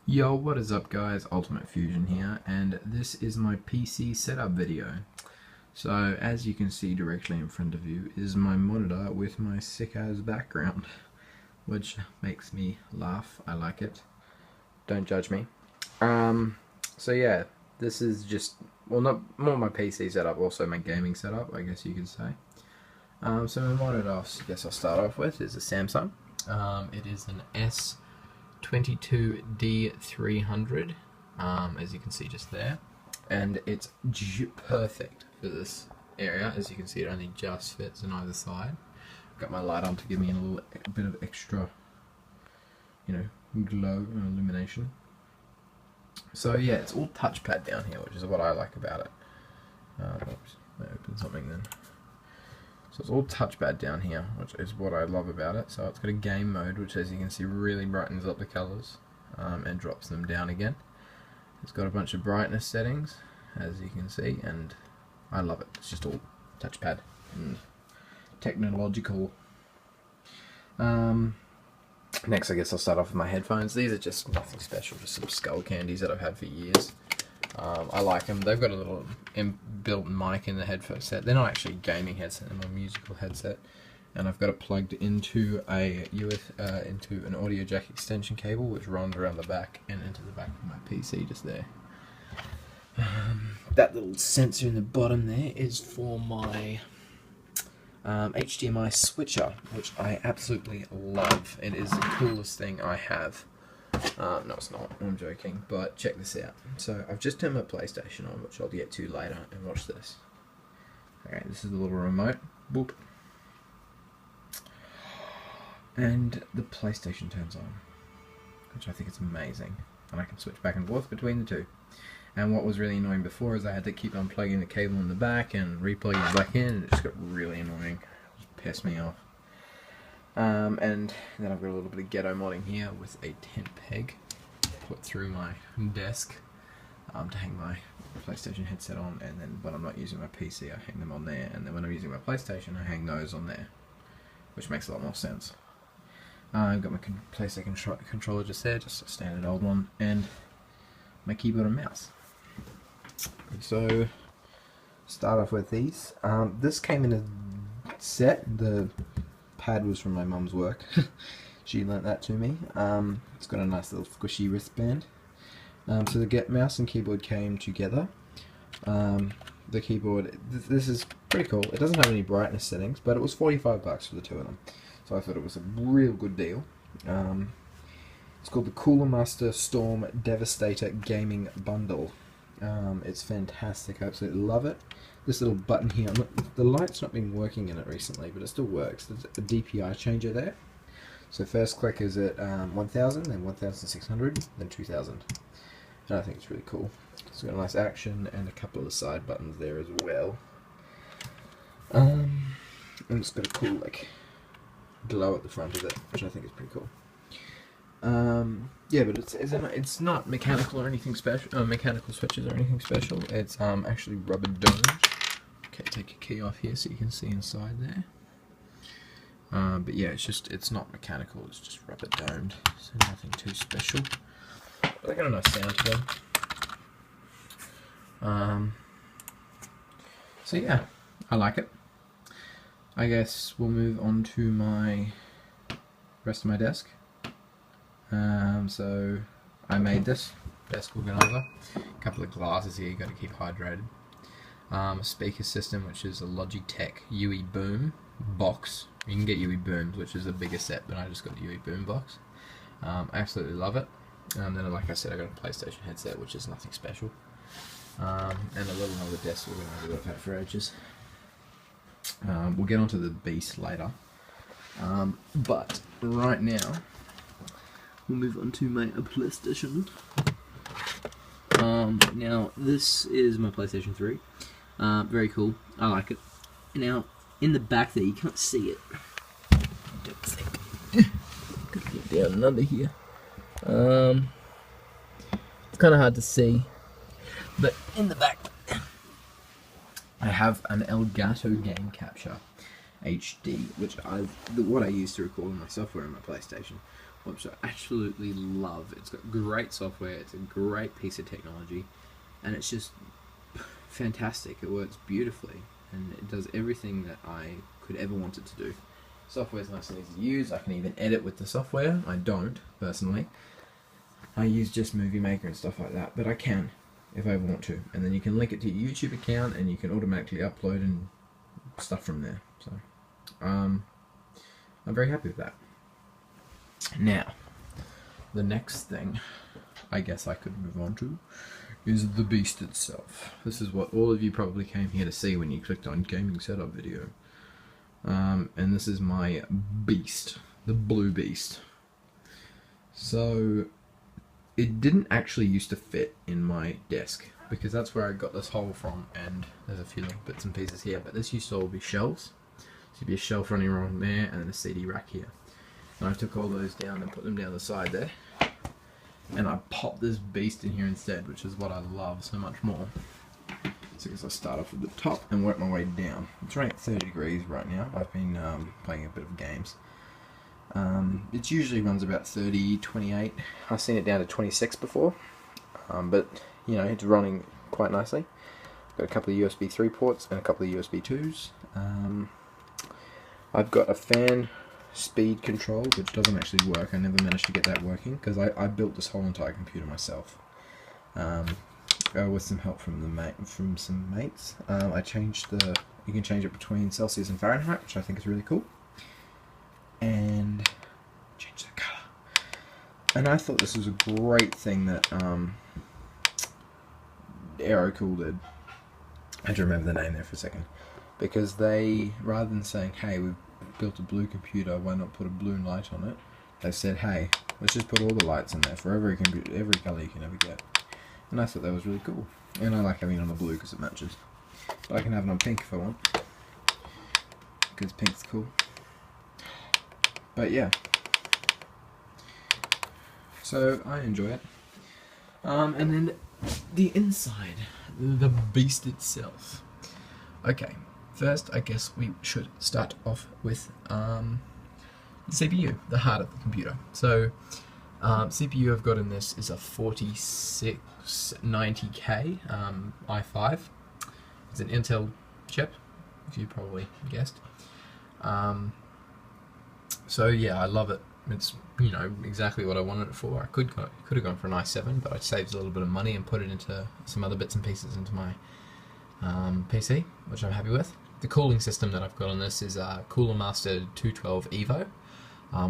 Yo, what is up guys, Ultimate Fusion here, and this is my PC setup video. So, as you can see directly in front of you is my monitor with my sick-ass background, which makes me laugh. I like it. Don't judge me. So yeah, this is just, well, not more my PC setup, also my gaming setup, I guess you could say. So my monitor, I guess I'll start off with, is a Samsung. It is an S22D300, as you can see just there, and it's perfect for this area. As you can see, it only just fits on either side. I've got my light on to give me a bit of extra, glow and illumination. So yeah, it's all touchpad down here, which is what I like about it. Oops, I opened something then. So it's all touchpad down here, which is what I love about it. So it's got a game mode, which as you can see really brightens up the colours and drops them down again. It's got a bunch of brightness settings, as you can see, and I love it. It's just all touchpad and technological. Next, I guess I'll start off with my headphones. These are just nothing special, just some skull candies that I've had for years. I like them. They've got a little inbuilt mic in the headphone set. They're not actually a gaming headset, they're a musical headset. And I've got it plugged into into an audio jack extension cable, which runs around the back and into the back of my PC just there. That little sensor in the bottom there is for my HDMI switcher, which I absolutely love. It is the coolest thing I have. No, it's not. I'm joking. But check this out. So I've just turned my PlayStation on, which I'll get to later, and watch this. Okay, this is the little remote. Boop. And the PlayStation turns on, which I think is amazing. And I can switch back and forth between the two. And what was really annoying before is I had to keep unplugging the cable in the back and replugging it back in, and it just got really annoying. It just pissed me off. And then I've got a little bit of ghetto modding here with a tent peg put through my desk to hang my PlayStation headset on, and then when I'm not using my PC I hang them on there, and then when I'm using my PlayStation I hang those on there, which makes a lot more sense. I've got my PlayStation controller just there, just a standard old one, and my keyboard and mouse. So, start off with these. This came in a set. The pad was from my mum's work. She lent that to me. It's got a nice little squishy wristband. So the mouse and keyboard came together. The keyboard, this is pretty cool. It doesn't have any brightness settings, but it was $45 for the two of them. So I thought it was a real good deal. It's called the Cooler Master Storm Devastator Gaming Bundle. It's fantastic. I absolutely love it. This little button here, the light's not been working in it recently, but it still works. There's a DPI changer there. So first click is at 1000, then 1600, then 2000. And I think it's really cool. It's got a nice action and a couple of side buttons there as well. And it's got a cool glow at the front of it, which I think is pretty cool. Yeah, but it's not mechanical or anything special. Mechanical switches or anything special. It's actually rubber domed. Okay, take your key off here so you can see inside there. But yeah, it's not mechanical. It's just rubber domed, so nothing too special. But they got a nice sound to them. So yeah, I like it. I guess we'll move on to my rest of my desk. So I made this desk organizer. A couple of glasses here, you got to keep hydrated. A speaker system, which is a Logitech UE Boom box. You can get UE Booms, which is a bigger set, but I just got a UE Boom box. Absolutely love it. And then, like I said, I got a PlayStation headset, which is nothing special. And a little other desk organizer that I've had for ages. We'll get onto the beast later. But right now, we'll move on to my PlayStation. Now, this is my PlayStation 3. Very cool. I like it. Now, in the back there, you can't see it. I don't think. Gotta get down and under here. It's kind of hard to see. But in the back, I have an Elgato Game Capture HD, which what I use to record my software on my PlayStation, which I absolutely love. It's got great software, it's a great piece of technology, and it's just fantastic. It works beautifully, and it does everything that I could ever want it to do. Software's nice and easy to use. I can even edit with the software. I don't, personally. I use just Movie Maker and stuff like that, but I can if I want to. And then you can link it to your YouTube account, and you can automatically upload and stuff from there. So, I'm very happy with that. Now, the next thing I guess I could move on to is the beast itself. This is what all of you probably came here to see when you clicked on gaming setup video. And this is my beast, the blue beast. So it didn't actually used to fit in my desk, because that's where I got this hole from, and there's a few little bits and pieces here, but this used to all be shelves. So you'd be a shelf running around there, and then a CD rack here. And I took all those down and put them down the side there, and I popped this beast in here instead, which is what I love so much more. So I guess I start off at the top and work my way down. It's running at 30 degrees right now. I've been playing a bit of games. It usually runs about 30, 28. I've seen it down to 26 before, but you know, it's running quite nicely. Got a couple of USB 3 ports and a couple of USB 2s. I've got a fan speed control, which doesn't actually work. I never managed to get that working because I built this whole entire computer myself. With some help from some mates. I changed you can change it between Celsius and Fahrenheit, which I think is really cool. And change the colour. And I thought this was a great thing that Aerocool did. I had to remember the name there for a second, because they, rather than saying, hey, we've built a blue computer, why not put a blue light on it, they said, hey, let's just put all the lights in there for every computer, every colour you can ever get. And I thought that was really cool. And I like having it on the blue because it matches. But I can have it on pink if I want, because pink's cool. But yeah, so I enjoy it. And then the inside, the beast itself. Okay, first I guess we should start off with the CPU, the heart of the computer. So CPU I've got in this is a 4690K i5. It's an Intel chip, if you probably guessed. So yeah, I love it. It's, you know, exactly what I wanted it for. I could have gone for an i7, but I saved a little bit of money and put it into some other bits and pieces into my PC, which I'm happy with. The cooling system that I've got on this is Cooler Master 212 Evo,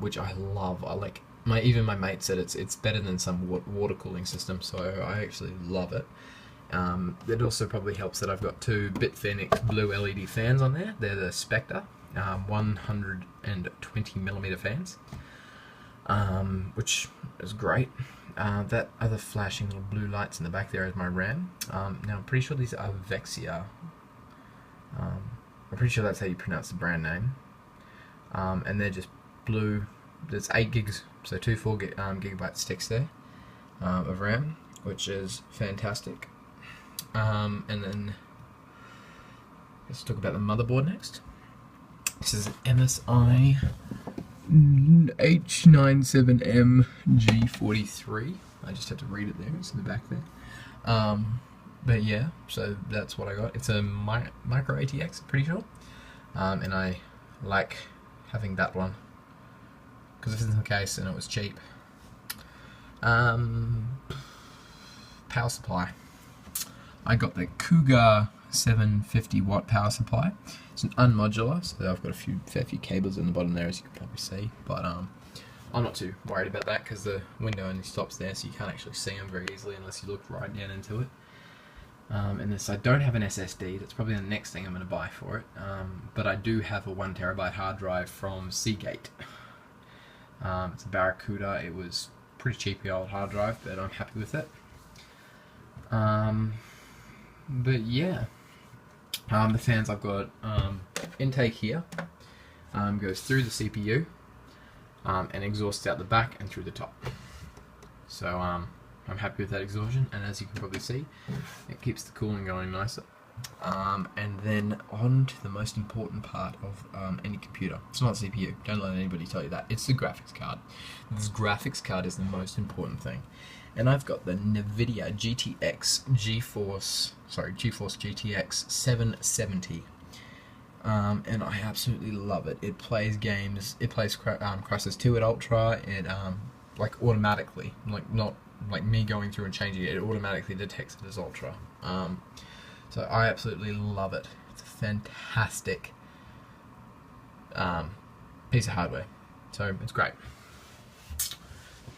which I love. I like. Even my mate said it's better than some water cooling system, so I actually love it. It also probably helps that I've got two Bitfinex blue LED fans on there. They're the Spectre 120mm fans, which is great. That other flashing little blue lights in the back there is my RAM. Now I'm pretty sure these are Vexia. I'm pretty sure that's how you pronounce the brand name. And they're just blue. There's 8 gigs, so two 4 gigabyte sticks there of RAM, which is fantastic. And then let's talk about the motherboard next. This is an MSI H97M G43. I just have to read it there, it's in the back there. But yeah, so that's what I got. It's a Micro ATX, I'm pretty sure. And I like having that one, because it's in the case and it was cheap. Power supply. I got the Cougar 750 watt power supply. It's an unmodular, so I've got a fair few cables in the bottom there, as you can probably see. But I'm not too worried about that because the window only stops there, so you can't actually see them very easily unless you look right down into it. And this, I don't have an SSD. That's probably the next thing I'm going to buy for it. But I do have a 1TB hard drive from Seagate. It's a Barracuda. It was pretty cheapy old hard drive, but I'm happy with it. But yeah, the fans I've got, intake here goes through the CPU and exhausts out the back and through the top. So I'm happy with that exhaustion, and as you can probably see, it keeps the cooling going nicer. And then on to the most important part of any computer. It's not CPU. Don't let anybody tell you that. It's the graphics card. This graphics card is the most important thing. And I've got the NVIDIA GeForce GTX 770. And I absolutely love it. It plays games. It plays Crysis 2 at Ultra. It like automatically, like not like me going through and changing it. It automatically detects it as Ultra. So I absolutely love it. It's a fantastic piece of hardware. So it's great.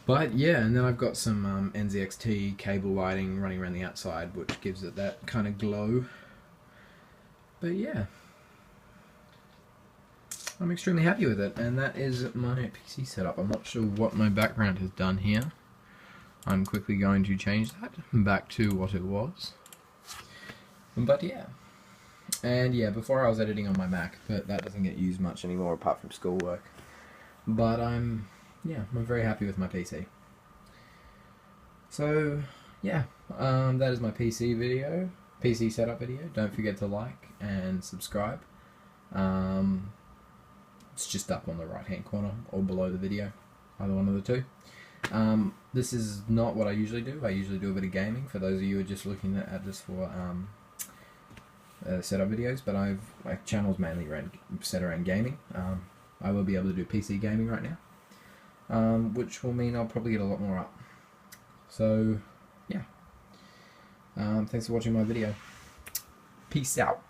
But yeah, and then I've got some NZXT cable lighting running around the outside, which gives it that kind of glow. But yeah, I'm extremely happy with it, and that is my PC setup. I'm not sure what my background has done here. I'm quickly going to change that back to what it was. But yeah, and yeah, before I was editing on my Mac, but that doesn't get used much anymore apart from schoolwork. But I'm very happy with my PC. So yeah, that is my PC setup video. Don't forget to like and subscribe. It's just up on the right hand corner or below the video, either one of the two. This is not what I usually do. I usually do a bit of gaming, for those of you who are just looking at this for setup videos, but my channel's mainly set around gaming. I will be able to do PC gaming right now, which will mean I'll probably get a lot more up. So yeah, thanks for watching my video. Peace out.